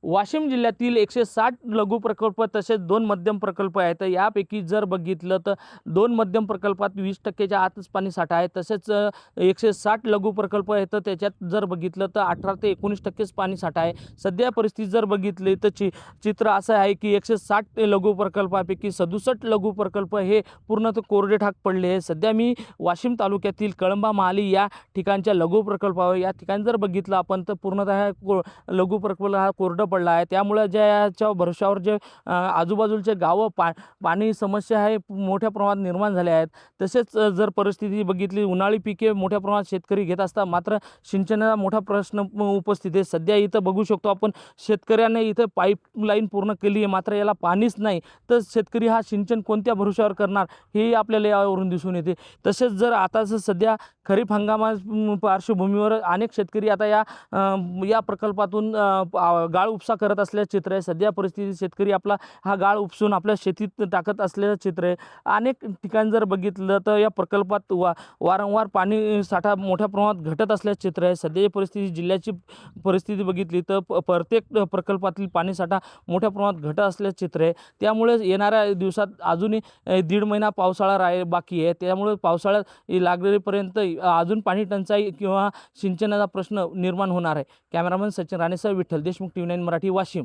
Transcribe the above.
वाशिम जिल्ह्यातील 160 लघु प्रकल्प तसेच 2 मध्यम प्रकल्प आहेत. यापैकी जर बघितलं तर 2 मध्यम प्रकल्पात 20% आतच पाणी साठा आहे. तसेच 160 लघु प्रकल्प आहेत तर त्याच्यात जर बघितलं तर 18 ते 19%च पाणी साठा आहे. सध्या परिस्थिती जर बघितली तर चित्र असं आहे की 160 लघु प्रकल्पापैकी 67 लघु प्रकल्प हे पूर्णतः कोरडे ठाक पडले आहे. सध्या मी वाशिम तालुक्यातील कळंबा महाली या ठिकाणच्या लघु प्रकल्पावर या ठिकाणी जर बघितलं आपण तर पूर्णतः लघु प्रकल्प हा कोरडा पडला आहे. त्यामुळे ज्याच्या भरोशावर जे आजूबाजूचे गावं पाणी समस्या आहे मोठ्या प्रमाणात निर्माण झाल्या आहेत. तसेच जर परिस्थिती बघितली उन्हाळी पिके मोठ्या प्रमाणात शेतकरी घेत असतात, मात्र सिंचनाचा मोठा प्रश्न उपस्थित आहे. सध्या इथं बघू शकतो आपण शेतकऱ्याने इथं पाईपलाईन पूर्ण केली आहे, मात्र याला पाणीच नाही. तर शेतकरी हा सिंचन कोणत्या भरोशावर करणार हे आपल्याला यावरून दिसून येते. तसेच जर आता सध्या खरीप हंगामा पार्श्वभूमीवर अनेक शेतकरी आता या प्रकल्पातून गाळ उपसा करत असल्याचं चित्र आहे. सध्या परिस्थितीत शेतकरी आपला हा गाळ उपसून आपल्या शेतीत टाकत असल्याचं चित्र आहे. अनेक ठिकाणी जर बघितलं तर या प्रकल्पात वारंवार पाणी साठा मोठ्या प्रमाणात घटत असल्याचं चित्र आहे. सध्याची परिस्थिती जिल्ह्याची परिस्थिती बघितली तर प्रत्येक प्रकल्पातील पाणीसाठा मोठ्या प्रमाणात घटत असल्याचं चित्र आहे. त्यामुळे येणाऱ्या दिवसात अजूनही 1.5 महिना पावसाळा बाकी आहे. त्यामुळे पावसाळ्यात लागलेपर्यंत अजून पाणी टंचाई किंवा सिंचनाचा प्रश्न निर्माण होणार आहे. कॅमेरामन सचिन राणेसह विठ्ठल देशमुख, TV9 मराठी, वाशिम.